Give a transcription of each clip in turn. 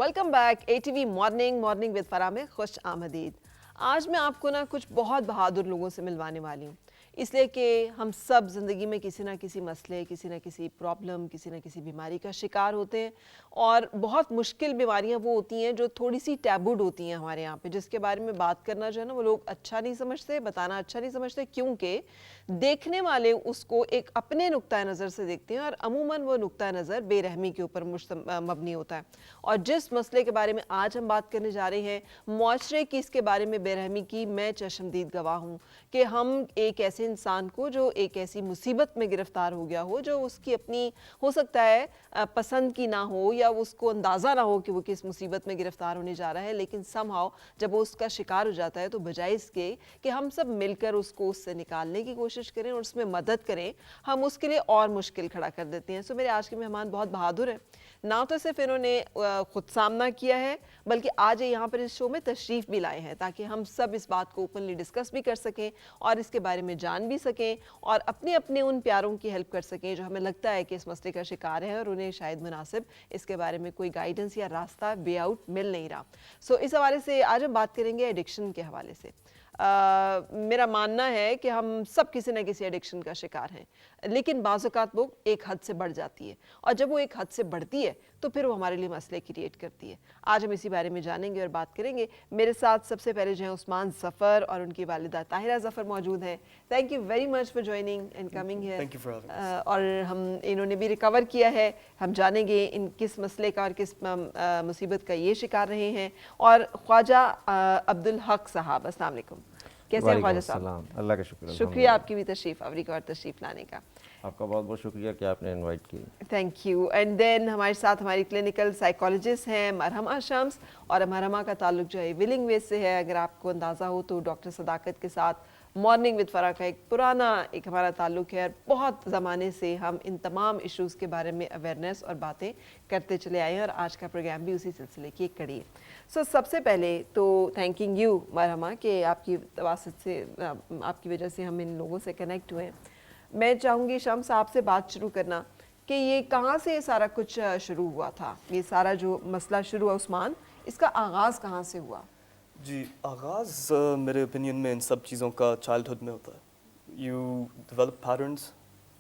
Welcome back ATV morning with फरा में खुश आमदीद। आज मैं आपको ना कुछ बहुत बहादुर लोगों से मिलवाने वाली हूँ, इसलिए कि हम सब ज़िंदगी में किसी ना किसी मसले, किसी ना किसी प्रॉब्लम, किसी ना किसी बीमारी का शिकार होते हैं। और बहुत मुश्किल बीमारियाँ वो होती हैं जो थोड़ी सी टैबूड होती हैं हमारे यहाँ पे, जिसके बारे में बात करना जो है ना वो लोग अच्छा नहीं समझते, बताना अच्छा नहीं समझते, क्योंकि देखने वाले उसको एक अपने नुक्ता नज़र से देखते हैं और अमूमन वो नुक्ता नज़र बेरहमी के ऊपर मबनी होता है। और जिस मसले के बारे में आज हम बात करने जा रहे हैं, मुआशरे की इसके बारे में बेरहमी की मैं चशमदीद गवाह हूँ कि हम एक ऐसे इंसान को जो एक ऐसी मुसीबत में गिरफ्तार हो गया हो जो उसकी अपनी हो सकता है पसंद की ना हो या उसको अंदाज़ा ना हो कि वो किस मुसीबत में गिरफ्तार होने जा रहा है, लेकिन समहाउ जब वो उसका शिकार हो जाता है तो बजाय इसके कि हम सब मिलकर उसको उससे निकालने की कोशिश करें और उसमें मदद करें, हम उसके लिए और मुश्किल खड़ा कर देते हैं। सो मेरे आज के मेहमान बहुत बहादुर हैं, ना तो सिर्फ इन्होंने खुद सामना किया है बल्कि आज ये यहाँ पर इस शो में तशरीफ़ भी लाए हैं ताकि हम सब इस बात को ओपनली डिस्कस भी कर सकें और इसके बारे में जान भी सकें और अपने अपने उन प्यारों की हेल्प कर सकें जो हमें लगता है कि इस मसले का शिकार है और उन्हें शायद मुनासिब इसके बारे में कोई गाइडेंस या रास्ता वे आउट मिल नहीं रहा। सो इस हवाले से आज हम बात करेंगे एडिक्शन के हवाले से। मेरा मानना है कि हम सब किसी न किसी एडिक्शन का शिकार हैं, लेकिन बाज़ औक़ात वो एक हद से बढ़ जाती है और जब वो एक हद से बढ़ती है तो फिर वो हमारे लिए मसले क्रिएट करती है। आज हम इसी बारे में जानेंगे और बात करेंगे। मेरे साथ सबसे पहले जो है उस्मान ज़फ़र और उनकी वालिदा ताहिरा ज़फ़र मौजूद हैं। Thank you very much for joining and coming here. और हम इन्होंने भी रिकवर किया है, हम जानेंगे इन किस मसले का और किस मुसीबत का ये शिकार रहे हैं। और ख्वाजा अब्दुल हक साहब, अस्सलाम वालेकुम, कैसे हैं ख्वाजा साहब? अल्लाह का शुक्र। शुक्रिया आपकी भी तशरीफ़ आवरी का और तशरीफ़ लाने का। आपका बहुत बहुत शुक्रिया कि आपने इनवाइट की। Thank you. एंड देन हमारे साथ हमारी क्लिनिकल साइकोलॉजिस्ट हैं मरहमा शम्स, और मरहमा का ताल्लुक जो है विलिंग वे से है। अगर आपको अंदाज़ा हो तो डॉक्टर सदाकत के साथ मॉर्निंग विद फरा का एक पुराना हमारा ताल्लुक है और बहुत ज़माने से हम इन तमाम इश्यूज़ के बारे में अवेयरनेस और बातें करते चले आए हैं और आज का प्रोग्राम भी उसी सिलसिले की एक कड़ी है। सो सबसे पहले तो थैंकिंग यू मरहमा कि आपकी वास्ते से आपकी वजह से हम इन लोगों से कनेक्ट हुए। मैं चाहूँगी शम्स आपसे बात शुरू करना कि ये कहाँ से सारा कुछ शुरू हुआ था, ये सारा जो मसला शुरू हुआ उस्मान, इसका आगाज़ कहाँ से हुआ? जी, आगाज़ मेरे ओपिनियन में इन सब चीज़ों का चाइल्डहुड में होता है। You develop patterns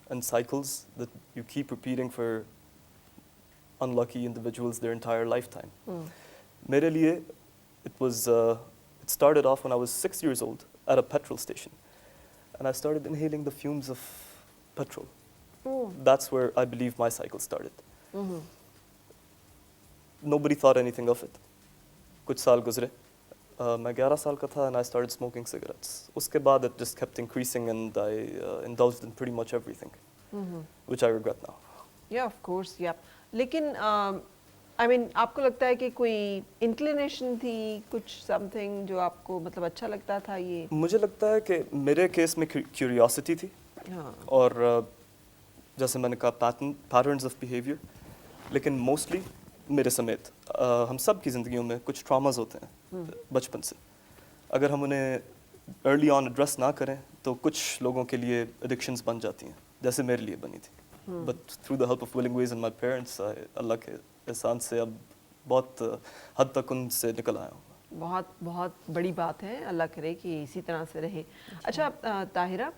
and cycles that you keep repeating for unlucky individuals their entire life time. मेरे लिए it started off when I was 6 years old at a petrol station, and I started inhaling the fumes of petrol. That's where I believe my cycle started. Nobody thought anything of it. कुछ साल गुजरे, मैं 11 साल का था and I started smoking cigarettes. उसके बाद it just kept increasing and I indulged in pretty much everything, which I regret now. Yeah, of course, yeah. लेकिन I mean, आपको लगता है कि कोई इंक्लिनेशन थी, कुछ समथिंग जो आपको मतलब अच्छा लगता था? ये मुझे लगता है कि मेरे केस में क्यूरियोसिटी थी। हाँ। और जैसे मैंने कहा पैटर्न्स ऑफ बिहेवियर, लेकिन मोस्टली मेरे समेत हम सब की ज़िंदगियों में कुछ ट्रॉमास होते हैं बचपन से। अगर हम उन्हें अर्ली ऑन एड्रेस ना करें तो कुछ लोगों के लिए एडिक्शंस बन जाती हैं, जैसे मेरे लिए बनी थी। But through the help of willing ways and my parents, Allah के एहसान से अब बहुत हद तक उनसे निकल आया हूँ। बहुत बहुत बड़ी बात है, अल्लाह करे कि इसी तरह से रहे। अच्छा Tahira,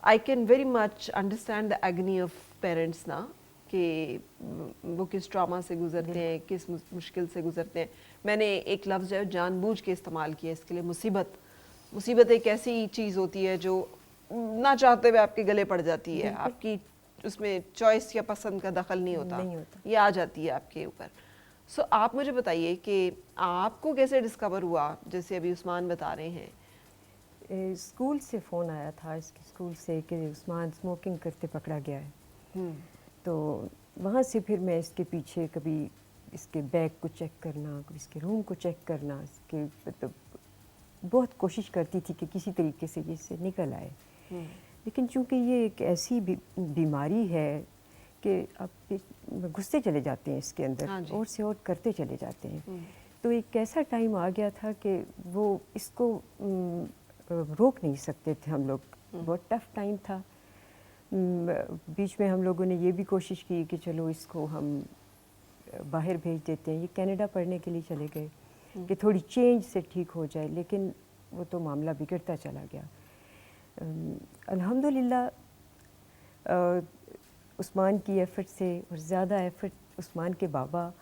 I can very much understand the agony of parents ना, कि वो किस ट्रॉमा से गुजरते हैं, किस मुश्किल से गुजरते हैं। मैंने एक लफ्ज़ है जानबूझ के इस्तेमाल किया इसके लिए, मुसीबत। मुसीबत एक ऐसी चीज़ होती है जो ना चाहते हुए आपके गले पड़ जाती है, आपकी उसमें चॉइस या पसंद का दखल नहीं होता, ये आ जाती है आपके ऊपर। सो आप मुझे बताइए कि आपको कैसे डिस्कवर हुआ, जैसे अभी उस्मान बता रहे हैं? स्कूल से फ़ोन आया था, इसके स्कूल से, कि उस्मान स्मोकिंग करते पकड़ा गया है। तो वहाँ से फिर मैं इसके पीछे कभी इसके बैग को चेक करना, कभी इसके रूम को चेक करना, इसके मतलब बहुत कोशिश करती थी कि किसी तरीके से ये इससे निकल आए। लेकिन चूँकि ये एक ऐसी बीमारी है कि आप घुसते चले जाते हैं इसके अंदर, और से और करते चले जाते हैं। तो एक ऐसा टाइम आ गया था कि वो इसको रोक नहीं सकते थे हम लोग। बहुत टफ टाइम था। बीच में हम लोगों ने ये भी कोशिश की कि चलो इसको हम बाहर भेज देते हैं, ये कनाडा पढ़ने के लिए चले गए कि थोड़ी चेंज से ठीक हो जाए, लेकिन वो तो मामला बिगड़ता चला गया। अल्हम्दुलिल्लाह उस्मान की एफ़र्ट से, और ज़्यादा एफ़र्ट उस्मान के बाबा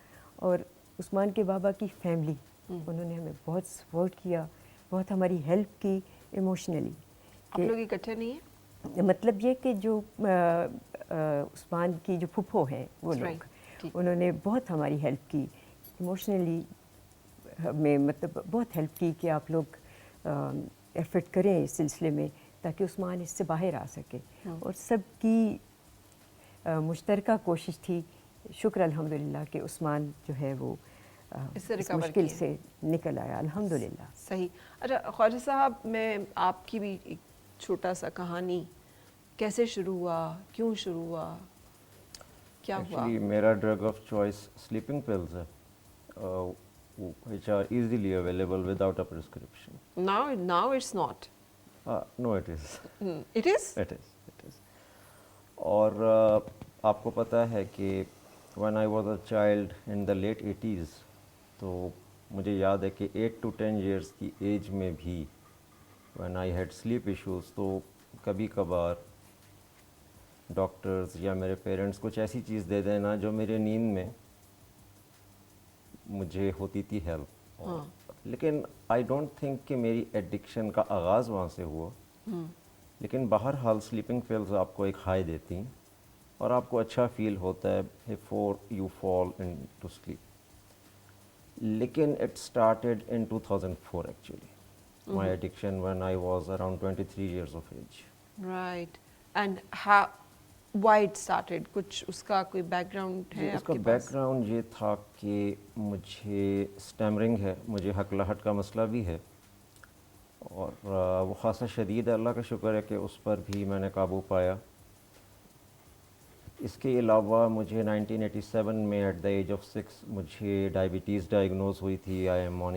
और उस्मान के बाबा की फैमिली, उन्होंने हमें बहुत सपोर्ट किया, बहुत हमारी हेल्प की इमोशनली। आप लोग इकट्ठे नहीं हैं? मतलब ये कि जो उस्मान की जो फूफो हैं वो Right, लोग, ठीक। उन्होंने बहुत हमारी हेल्प की इमोशनली, हमें मतलब बहुत हेल्प की कि आप लोग एफ़र्ट करें इस सिलसिले में ताकि उस्मान इससे बाहर आ सके। और सबकी मुश्तरका कोशिश थी, शुक्र अल्हम्दुलिल्लाह कि उस्मान जो है वो इससे इस recover मुश्किल किए। से निकल आया अल्हम्दुलिल्लाह। सही। अच्छा ख्वाजा साहब, मैं आपकी भी एक छोटा सा कहानी, कैसे शुरू हुआ, क्यों शुरू हुआ, क्या हुआ? एक्चुअली मेरा drug of choice sleeping pills है, which are easily available without a prescription. Now it's not. No, it is. It is? It is. और आपको पता है कि when I was a child in the late 80s, तो मुझे याद है कि 8 to 10 years की एज में भी when I had sleep issues, तो कभी कभार डॉक्टर्स या मेरे पेरेंट्स कुछ ऐसी चीज़ दे देना जो मेरे नींद में मुझे होती थी हेल्प। लेकिन आई डोंट थिंक कि मेरी एडिक्शन का आगाज़ वहाँ से हुआ। लेकिन बहरहाल स्लीपिंग पिल्स आपको एक हाई देती हैं और आपको अच्छा फील होता है before you fall into sleep. लेकिन it started in 2004 actually, my addiction when I was around 23 years of age. Right. And how, why it started? कुछ उसका कोई बैकग्राउंड है उसका आपके पास? बैकग्राउंड ये था कि मुझे स्टैमरिंग है, मुझे हकलाहट का मसला भी है, और वो खासा शदीद है। अल्लाह का शुक्र है कि उस पर भी मैंने काबू पाया। इसके अलावा मुझे 1987 में एट द एज ऑफ 6 मुझे डायबिटीज़ डायग्नोज हुई थी। I am on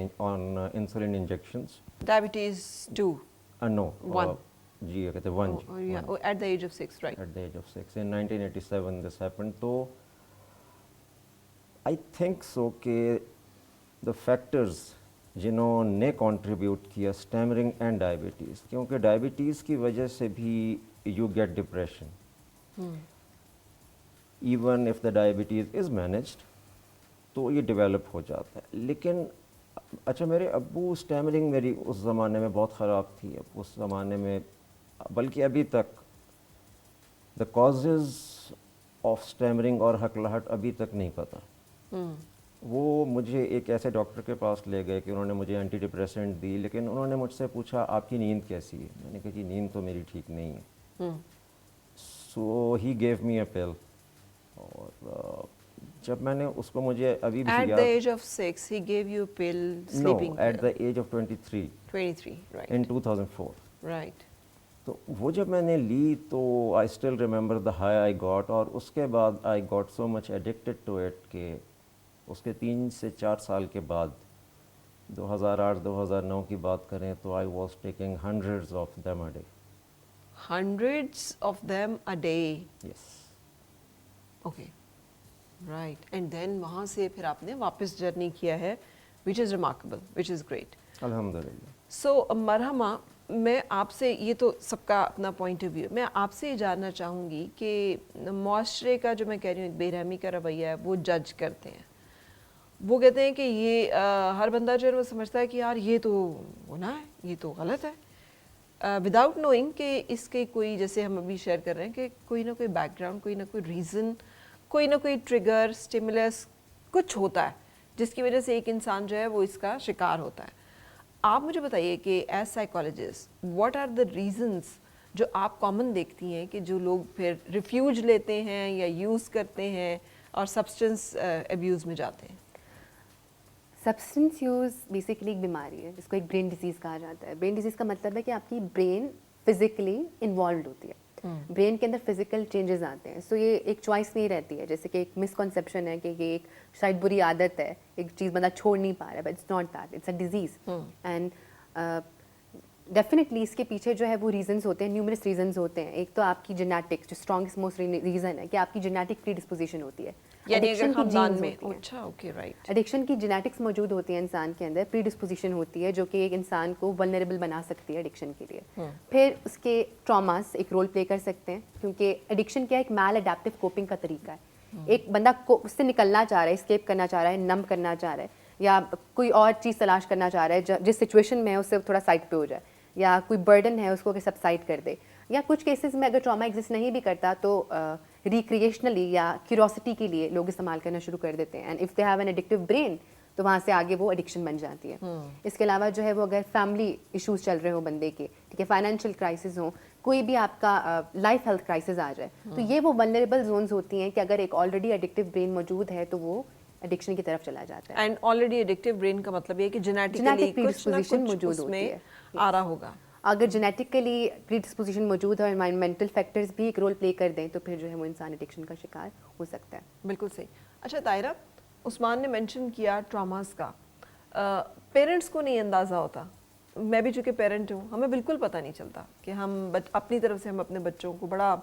insulin injections. Diabetes 2. No One. जी ये कहते हैं one. Oh, yeah. Oh, at the age of 6, right? At the age of 6 in 1987 this happened. तो I think so कि the factors जिन्होंने contribute किया स्टैमरिंग एंड डायबिटीज़, क्योंकि diabetes की वजह से भी you get depression even if the diabetes is managed, तो ये डेवलप हो जाता है। लेकिन अच्छा, मेरे अब्बू स्टैमरिंग मेरी उस ज़माने में बहुत ख़राब थी। उस ज़माने में, बल्कि अभी तक द कॉजेज़ ऑफ स्टैमरिंग और हकलाहट अभी तक नहीं पता। वो मुझे एक ऐसे डॉक्टर के पास ले गए कि उन्होंने मुझे एंटी डिप्रेसेंट दी, लेकिन उन्होंने मुझसे पूछा आपकी नींद कैसी है। मैंने कहा जी नींद तो मेरी ठीक नहीं है। सो ही गेव मी अ पिल, और जब मैंने उसको, मुझे अभी भी At याद, the age of 6, he gave you a pill, sleeping at pill. The age of 23 23, right? in 2004. Right. तो वो जब मैंने ली तो I still remember the high I got, और उसके बाद I got so much addicted to it कि उसके 3 से 4 साल के बाद 2008-2009 की बात करें तो I was taking hundreds of them a day. Hundreds of them a day. Yes. Okay. Right. And then वहाँ से फिर आपने वापस जर्नी किया है, which is remarkable, which is great. अल्हम्दुलिल्लाह। सो मरहमा, मैं आपसे, ये तो सबका अपना पॉइंट ऑफ व्यू, मैं आपसे ये जानना चाहूँगी कि मुआशरे का जो मैं कह रही हूँ बेरहमी का रवैया है, वो जज करते हैं। वो कहते हैं कि ये हर बंदा जो है वो समझता है कि यार ये तो गुनाह है, ये तो गलत है, विदाउट नोइंग कि इसके कोई, जैसे हम अभी शेयर कर रहे हैं कि कोई ना कोई बैकग्राउंड, कोई ना कोई रीज़न, कोई ना कोई ट्रिगर, स्टिमुलस कुछ होता है जिसकी वजह से एक इंसान जो है वो इसका शिकार होता है। आप मुझे बताइए कि as psychologist what are the reasons जो आप कॉमन देखती हैं कि जो लोग फिर रिफ्यूज लेते हैं या यूज़ करते हैं और सब्सटेंस अब्यूज़ में जाते हैं? सब्सटेंस यूज़ बेसिकली एक बीमारी है जिसको एक ब्रेन डिजीज़ कहा जाता है। ब्रेन डिजीज़ का मतलब है कि आपकी ब्रेन फिजिकली इन्वॉल्व होती है, ब्रेन के अंदर फिजिकल चेंजेस आते हैं। सो ये एक चॉइस नहीं रहती है, जैसे कि एक मिसकॉन्सेप्शन है कि ये एक शायद बुरी आदत है, एक चीज़ बंदा छोड़ नहीं पा रहा है, but it's not that, it's a disease. And definitely इसके पीछे जो है वो रीजंस होते हैं, न्यूमरस रीजंस होते हैं. एक तो आपकी जेनेटिक्स जो स्ट्रॉन्गेस्ट मोस्ट रीजन है कि आपकी जेनेटिक प्रीडिस्पोजिशन होती है. यानी Addiction अगर की खानदान genes में होती हैं. अच्छा ओके राइट एडिक्शन की जेनेटिक्स मौजूद होती है इंसान के अंदर, प्रीडिस्पोजिशन होती है जो कि एक इंसान को वल्नरेबल बना सकती है एडिक्शन के लिए. फिर उसके ट्रॉमास एक रोल प्ले कर सकते हैं, क्योंकि एडिक्शन क्या है, एक मैल अडेप्टिव कोपिंग का तरीका है. एक बंदा को उससे निकलना चाह रहा है, स्केप करना चाह रहा है, नम करना चाह रहा है, या कोई और चीज़ तलाश करना चाह रहा है जिस सिचुएशन में है उससे थोड़ा साइड पे हो जाए, या कोई बर्डन है उसको सबसाइड कर दे. या कुछ केसेस में अगर ट्रॉमा एग्जिस्ट नहीं भी करता तो रिक्रिएशनली या क्यूरोसिटी के लिए लोग इस्तेमाल करना शुरू कर देते हैं. And if they have an addictive brain तो वहाँ से आगे वो एडिक्शन बन जाती है. इसके अलावा जो है वो अगर फैमिली इश्यूज चल रहे हो बंदे के, ठीक है, फाइनेंशियल क्राइसिस हो, कोई भी आपका लाइफ हेल्थ क्राइसिस आ जाए, तो ये वो वल्नरेबल जोन्स होती हैं कि अगर एक ऑलरेडी एडिक्टिव ब्रेन मौजूद है तो वो एडिक्शन की तरफ चला जाता है. एंड ऑलरेडी एडिक्टिव ब्रेन का मतलब ये है कि जेनेटिकली Genetic कुछ ना predisposition कुछ मौजूद होती उसमें है. आ रहा होगा. अगर जेनेटिकली प्रीडिस्पोजिशन मौजूद है और एनवायरमेंटल फैक्टर्स भी एक रोल प्ले कर दें तो फिर जो है वो इंसान एडिक्शन का शिकार हो सकता है. बिल्कुल सही. अच्छा तायरा, उस्मान ने मेंशन किया ट्रॉमास का. पेरेंट्स को नहीं अंदाज़ा होता. मैं भी चूँकि पेरेंट हूँ, हमें बिल्कुल पता नहीं चलता कि हम अपनी तरफ से हम अपने बच्चों को बड़ा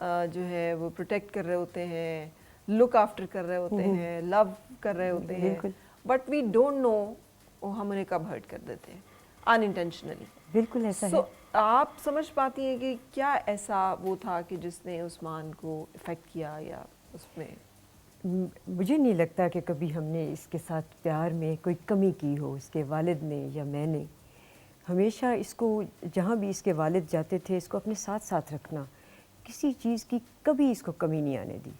जो है वो प्रोटेक्ट कर रहे होते हैं, लुक आफ्टर कर रहे होते हैं, लव कर रहे होते हैं, बट वी डोंट नो हम उन्हें कब हर्ट कर देते हैं अनइंटेंशनली. बिल्कुल ऐसा है. आप समझ पाती हैं कि क्या ऐसा वो था कि जिसने उस्मान को इफ़ेक्ट किया, या उसमें मुझे नहीं लगता कि कभी हमने इसके साथ प्यार में कोई कमी की हो, इसके वालिद ने या मैंने. हमेशा इसको जहाँ भी इसके वालिद जाते थे इसको अपने साथ साथ रखना, किसी चीज़ की कभी इसको कमी नहीं आने दी,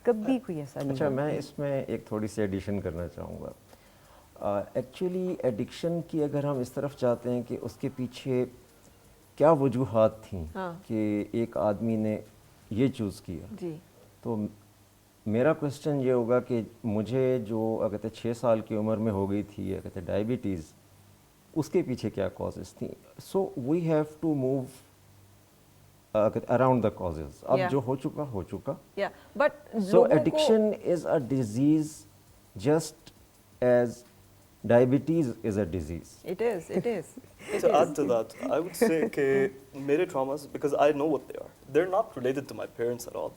कभी कोई ऐसा नहीं. अच्छा, मैं इसमें एक थोड़ी सी एडिशन करना चाहूँगा. एक्चुअली एडिक्शन की अगर हम इस तरफ चाहते हैं कि उसके पीछे क्या वजूहात थी कि एक आदमी ने ये चूज़ किया जी, तो मेरा क्वेश्चन ये होगा कि मुझे जो कहते 6 साल की उम्र में हो गई थी कहते डायबिटीज़, उसके पीछे क्या कॉजेज़ थी. So we have to move around the causes. अब जो हो चुका. या but So addiction is a disease just as diabetes is a disease. it is To add to that, I would say that mere traumas, because I know what they are, they're not related to my parents at all.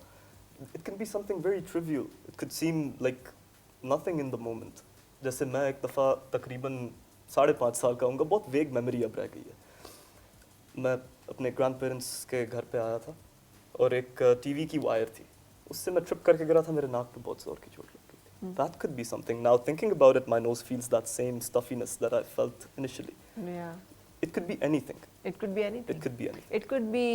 It can be something very trivial. It could seem like nothing in the moment. जैसे मैं एक दफ़ा तकरीबन 5.5 साल का हूँगा, बहुत वेग memory अब रह गई है. मैं अपने ग्रैंड पेरेंट्स के घर पे आया था और एक टीवी की वायर थी, उससे मैं ट्रिप करके गिरा था, मेरे नाक पे बहुत ज़ोर की चोट लग गई थी. That could be something. Now thinking about it, my nose feels that same stuffiness that I felt initially. yeah, It could be anything. it could be anything. It could be anything. It could be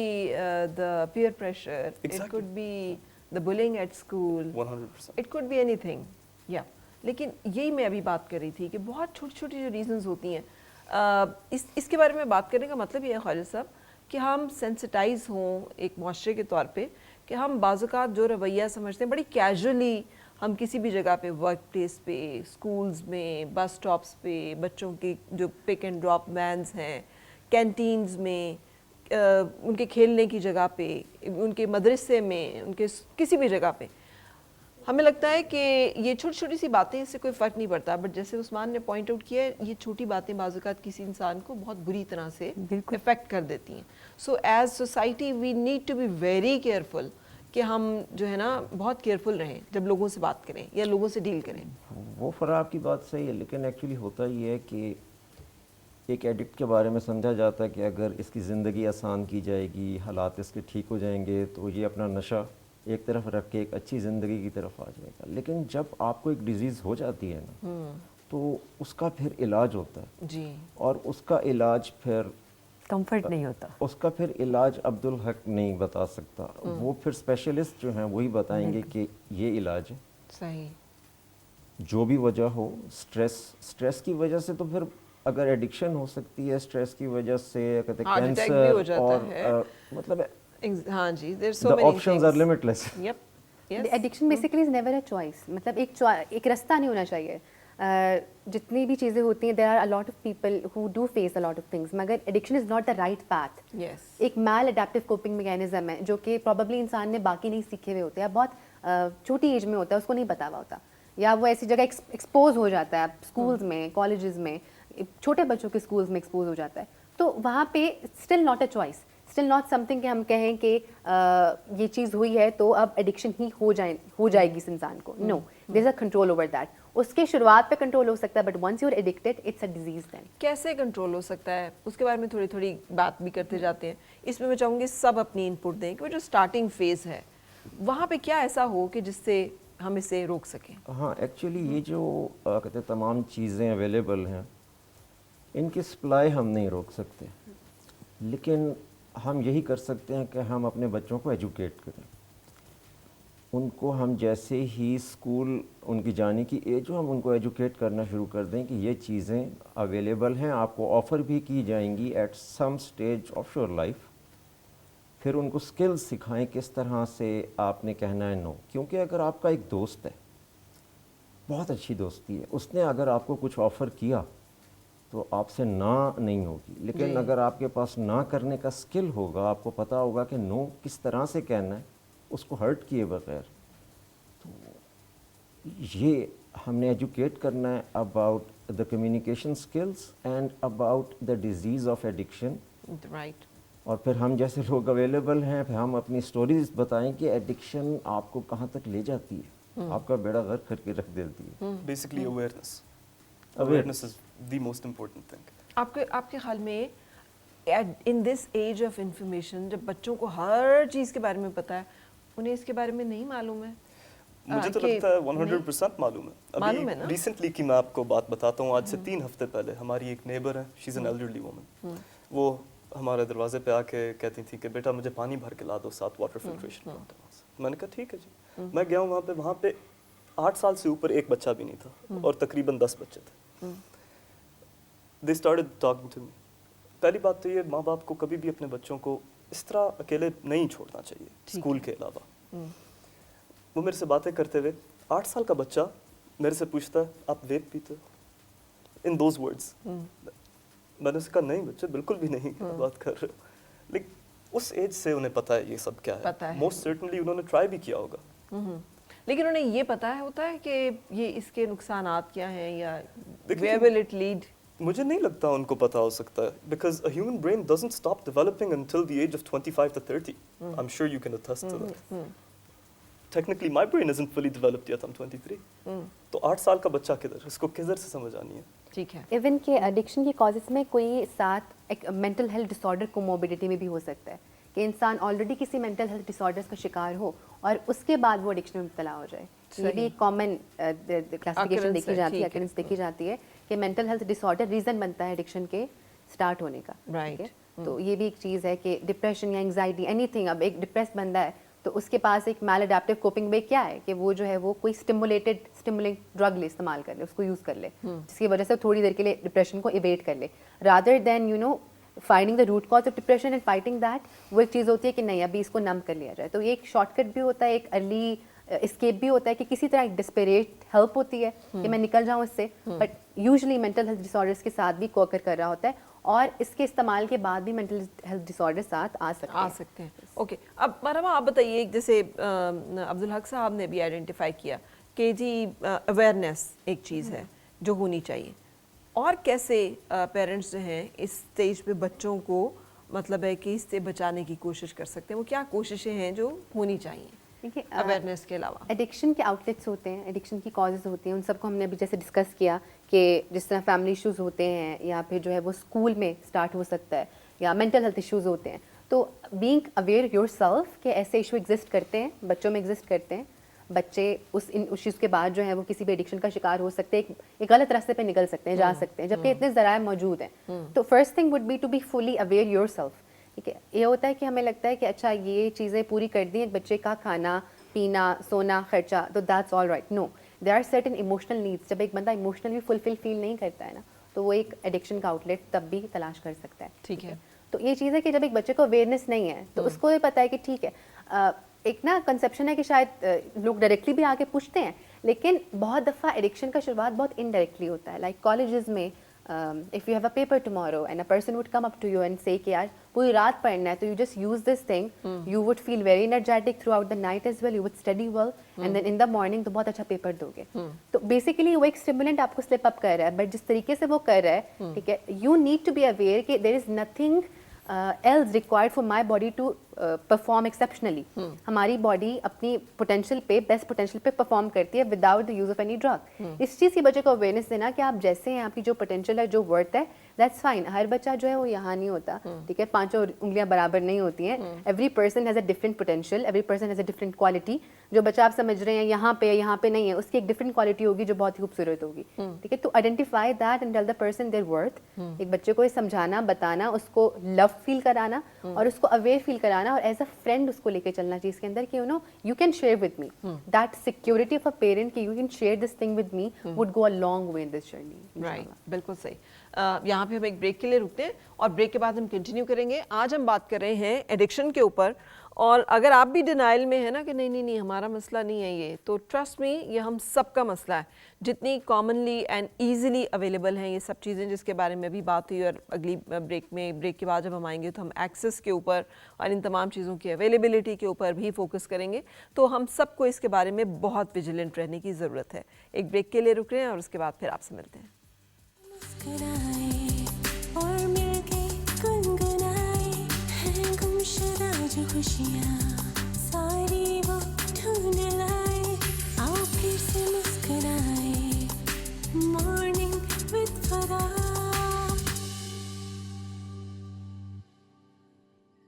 the peer pressure. It Exactly. could be the bullying at school. 100%. It could be anything. Yeah. लेकिन यही मैं अभी बात कर रही थी कि बहुत छोटी छोटी जो रीजंस होती हैं, इसके बारे में बात करने का मतलब ये है खालिद साहब कि हम सेंसिटाइज हों एक माशरे के तौर पे कि हम बाज़-औक़ात जो रवैया समझते हैं बड़ी कैजुअली, हम किसी भी जगह पे, वर्क प्लेस पे, स्कूल्स में, बस स्टॉप्स पे, बच्चों के जो पिक एंड ड्रॉप वैन्स हैं, कैंटीन्स में, उनके खेलने की जगह पे, उनके मदरसे में, उनके किसी भी जगह पे, हमें लगता है कि ये छोटी छोटी सी बातें, इससे कोई फ़र्क नहीं पड़ता. बट जैसे उस्मान ने पॉइंट आउट किया, ये छोटी बातें बाज़ औक़ात किसी इंसान को बहुत बुरी तरह से इफ़ेक्ट कर देती हैं. So as society we need to be very careful कि हम जो है ना बहुत केयरफुल रहें जब लोगों से बात करें या लोगों से डील करें. वो फ़राब की बात सही है, लेकिन एक्चुअली होता ये है कि एक एडिक्ट के बारे में समझा जाता है कि अगर इसकी ज़िंदगी आसान की जाएगी, हालात इसके ठीक हो जाएंगे तो ये अपना नशा एक तरफ रख के एक अच्छी ज़िंदगी की तरफ आ जाएगा. लेकिन जब आपको एक डिज़ीज़ हो जाती है ना, तो उसका फिर इलाज होता है जी, और उसका इलाज फिर कंफर्ट नहीं होता. उसका फिर इलाज अब्दुल हक नहीं बता सकता. वो फिर स्पेशलिस्ट जो हैं वही बताएंगे कि ये इलाज है. सही. जो भी वजह हो, स्ट्रेस की वजह से, तो फिर अगर एडिक्शन हो सकती है स्ट्रेस की वजह से, कहते Heart attack भी हो कैंसर, जाता और है. मतलब हाँ जी, there's so the many options things. are limitless. Yep. Yes. Addiction basically is never a choice. मतलब एक रास्ता नहीं होना चाहिए. जितनी भी चीज़ें होती हैं, there are a lot of people who do face a lot of things, मगर addiction is not the right path. Yes. एक मैल अडेप्टिव कोपिंग मैकेनिज्म है जो कि प्रॉबेबली इंसान ने बाकी नहीं सीखे हुए होते हैं, बहुत छोटी एज में होता है, उसको नहीं पता हुआ होता, या वो ऐसी जगह एक्सपोज हो जाता है स्कूल्स में, कॉलेजेस में, छोटे बच्चों के स्कूल्स में एक्सपोज हो जाता है. تو وہاں پہ still not a choice, still not some thing کہ ہم کہیں کہ یہ چیز ہوئی ہے تو اب ایڈکشن ہی ہو جائے گی اس انسان کو. No, there is a control over that. اس کے شروعات پہ کنٹرول ہو سکتا ہے but once you are addicted it's a disease. Then کیسے کنٹرول ہو سکتا ہے اس کے بارے میں تھوڑی تھوڑی بات بھی کرتے جاتے ہیں. اس میں میں چاہوں گی سب اپنی ان پٹ دیں کہ وہ جو اسٹارٹنگ فیز ہے وہاں پہ کیا ایسا ہو کہ جس سے ہم اسے روک سکیں. ہاں ایکچولی یہ جو کہتے ہیں تمام چیزیں اویلیبل ہیں ان کی سپلائی ہم نہیں روک سکتے، لیکن ہم یہی کر سکتے ہیں کہ ہم اپنے بچوں کو ایجوکیٹ کریں. ان کو ہم جیسے ہی اسکول ان کی جانے کی ایج ہو ہم ان کو ایجوکیٹ کرنا شروع کر دیں کہ یہ چیزیں اویلیبل ہیں، آپ کو آفر بھی کی جائیں گی at some stage of your life. پھر ان کو اسکلز سکھائیں کس طرح سے آپ نے کہنا ہے نو. کیونکہ اگر آپ کا ایک دوست ہے، بہت اچھی دوستی ہے، اس نے اگر آپ کو کچھ آفر کیا تو آپ سے نہ نہیں ہوگی. لیکن اگر آپ کے پاس نہ کرنے کا اسکل ہوگا، آپ کو پتہ ہوگا کہ نو کس طرح سے کہنا ہے اس کو ہرٹ کیے بغیر، تو یہ ہم نے ایجوکیٹ کرنا ہے about the communication skills and about the disease of addiction. Right. اور پھر ہم جیسے لوگ اویلیبل ہیں پھر ہم اپنی سٹوریز بتائیں کہ ایڈکشن آپ کو کہاں تک لے جاتی ہے، آپ کا بیڑا غرق کر کے رکھ دیتی ہے. Basically awareness. Awareness is the most important thing. آپ کے خیال میں ان دس ایج آف انفارمیشن جب بچوں کو ہر چیز کے بارے میں پتہ ہے انہیں اس کے بارے میں نہیں معلوم ہے؟ مجھے تو لگتا ہے 100% معلوم ہے. معلوم ہے ابھی نا؟ ریسنٹلی کی میں آپ کو بات بتاتا ہوں. آج سے 3 ہفتے پہلے ہماری ایک نیبر ہے، شی از این ایلڈرلی وومن. وہ ہمارے دروازے پہ آ کے کہتی تھی کہ بیٹا مجھے پانی بھر کے لا دو، ساتھ واٹر فلٹریشن. میں نے کہا ٹھیک ہے جی. میں گیا ہوں وہاں پہ 8 سال سے اوپر ایک بچہ بھی نہیں تھا اور تقریباً 10 بچے تھے. They started talking to me. پہلی بات تو یہ ماں باپ کو کبھی بھی اپنے بچوں کو اس طرح اکیلے نہیں چھوڑنا چاہیے اسکول کے علاوہ. وہ میرے سے باتیں کرتے ہوئے 8 سال کا بچہ میرے سے پوچھتا ہے آپ ویپ پیتے ہو؟ In those words. میں نے اس کا نہیں بچے بالکل بھی نہیں بات کر رہے ہو. لیکن اس ایج سے انہیں پتہ ہے یہ سب کیا ہے. موسٹ سرٹنلی انہوں نے ٹرائی بھی کیا ہوگا، لیکن انہیں یہ پتہ ہوتا ہے کہ یہ اس کے نقصانات کیا ہیں یا where will it lead. مجھے نہیں لگتا ان کو پتہ ہو سکتا ہے because a human brain doesn't stop developing until the age of 25 to 30. I'm sure you can attest to that. Technically my brain isn't fully developed yet. I'm 23. تو 8 سال کا بچہ کدھر، اس کو کدھر سے سمجھ آنی ہے. ٹھیک ہے. ایون کہ ایڈکشن کی کازز میں کوئی ساتھ ایک مینٹل ہیلتھ ڈس آرڈر کوموربیڈیٹی میں بھی ہو سکتا ہے کہ انسان آلریڈی کسی مینٹل ہیلتھ ڈس آرڈرس کا شکار ہو اور اس کے بعد وہ ایڈکشن میں مبتلا ہو جائے. یہ بھی ایک کامن کلاسیفیکیشن دیکھی جاتی ہے، اکرنس دیکھی جاتی ہے کہ مینٹل ہیلتھ ڈس آرڈر ریزن بنتا ہے ایڈکشن کے اسٹارٹ ہونے کا. رائٹ. تو یہ بھی ایک چیز ہے کہ ڈپریشن یا انگزائٹی اینی تھنگ. اب ایک ڈپریس بندہ ہے تو اس کے پاس ایک میل اڈیپٹیو کوپنگ وے کیا ہے کہ وہ جو ہے وہ کوئی اسٹیمولنٹ ڈرگ لے، استعمال کر لے، اس کو یوز کر لے، جس کی وجہ سے تھوڑی دیر کے لیے ڈپریشن کو ایویٹ کر لے rather than finding the root cause of depression and fighting that. وہ ایک چیز ہوتی ہے کہ نہیں ابھی اس کو نم کر لیا جائے. تو یہ ایک شارٹ کٹ بھی ہوتا ہے، ایک ارلی اسکیپ بھی ہوتا ہے کہ کسی طرح ایک ڈسپیریٹ ہیلپ ہوتی ہے کہ میں نکل جاؤں اس سے. But usually mental health disorders کے ساتھ بھی کوکر کر رہا ہوتا ہے اور اس کے استعمال کے بعد بھی مینٹل ہیلتھ ڈس آرڈر ساتھ آ سکتے ہیں. اوکے. اب مرحبا آپ بتائیے، جیسے عبدالحق صاحب نے بھی آئیڈینٹیفائی کیا کہ جی اویئرنیس ایک چیز ہے جو ہونی چاہیے، اور کیسے پیرنٹس جو ہیں اس اسٹیج پہ بچوں کو مطلب ہے کہ اس سے بچانے کی کوشش کر سکتے ہیں، وہ کیا کوششیں ہیں جو ہونی چاہیے اویئرنیس کے علاوہ؟ ایڈکشن کے آؤٹ لیٹس ہوتے ہیں، ایڈکشن کی کازز ہوتی ہیں، ان سب کو ہم نے ابھی جیسے ڈسکس کیا کہ جس طرح فیملی ایشوز ہوتے ہیں یا پھر جو ہے وہ اسکول میں اسٹارٹ ہو سکتا ہے یا مینٹل ہیلتھ ایشوز ہوتے ہیں. تو بینگ اویئر یور سیلف کہ ایسے ایشو ایگزسٹ کرتے ہیں، بچوں میں ایگزسٹ کرتے ہیں. بچے اس چیز کے بعد جو ہے وہ کسی بھی ایڈکشن کا شکار ہو سکتے ہیں، ایک غلط راستے پہ نکل سکتے ہیں، جا سکتے ہیں، جبکہ اتنے ذرائع موجود ہیں. تو first thing would be to be fully aware yourself. ٹھیک ہے. یہ ہوتا ہے کہ ہمیں لگتا ہے کہ اچھا یہ چیزیں پوری کر دیں ایک بچے کا کھانا پینا سونا خرچہ تو that's all right. No, there are certain emotional needs. جب ایک بندہ ایموشنلی فلفل فیل نہیں کرتا ہے نا تو وہ ایک ایڈکشن کا آؤٹ لیٹ تب بھی تلاش کر سکتا ہے. ٹھیک ہے. تو یہ چیز ہے کہ جب ایک بچے کو اویئرنیس نہیں ہے تو اس کو یہ پتہ ہے کہ ٹھیک ہے. ایک نا کنسیپشن ہے کہ شاید لوگ ڈائریکٹلی بھی آ کے پوچھتے ہیں، لیکن بہت دفعہ ایڈکشن کا شروعات بہت انڈائریکٹلی ہوتا ہے. لائک کالجز میں if you have a paper tomorrow and a person would come up to you and say कि यार पूरी रात पढ़ना है, तो you just use this thing, you would feel very energetic throughout the night as well, you would study well, and then in the morning तो बहुत अच्छा पेपर दोगे. तो basically वो एक stimulant आपको slip up कर रहा है, but जिस तरीके से वो कर रहा है, ठीक है, you need to be aware कि there is nothing else required for my body to perform exceptionally. हमारी बॉडी अपनी पोटेंशियल पे, बेस्ट पोटेंशियल पे परफॉर्म करती है without the use of any drug. इस चीज़ की बच्चे को अवेयरनेस देना कि आप जैसे हैं, आपकी जो पोटेंशियल है, जो वर्थ है, दैट्स फाइन. हर बच्चा जो है वो यहाँ नहीं होता, ठीक है, पांचों उंगलियां बराबर नहीं होती हैं. Every person has a different potential, every person has a different quality. जो बच्चा आप समझ रहे हैं यहाँ पे नहीं है, उसकी एक डिफरेंट क्वालिटी होगी जो बहुत ही खूबसूरत होगी, ठीक है. तो identify that and tell the person their worth. एक बच्चे को ये समझाना, बताना, उसको लव फील कराना और उसको अवेयर फील कराना, और एज अ फ्रेंड उसको लेके चलना चीज़ के अंदर कि you know you can share with me. That security of a parent कि you can share this thing with me would go a long way in this journey. Right, बिल्कुल सही. यहाँ पे हम एक ब्रेक के लिए रुकते हैं और ब्रेक के बाद हम कंटिन्यू करेंगे. आज हम बात कर रहे हैं एडिक्शन के ऊपर, और अगर आप भी डिनाइल में है ना कि नहीं हमारा मसला नहीं है ये, तो ट्रस्ट मी ये हम सबका मसला है. जितनी कॉमनली एंड ईजिली अवेलेबल हैं ये सब चीज़ें जिसके बारे में अभी बात हुई, और अगली ब्रेक के बाद जब हम आएंगे तो हम एक्सेस के ऊपर और इन तमाम चीज़ों की अवेलेबिलिटी के ऊपर भी फोकस करेंगे. तो हम सबको इसके बारे में बहुत विजिलेंट रहने की ज़रूरत है. एक ब्रेक के लिए रुक रहे हैं और उसके बाद फिर आपसे मिलते हैं. और मिलके गुनगुनाए हैं गुमशुदा जो खुशियाँ, सारी वो ढूंढ लाए.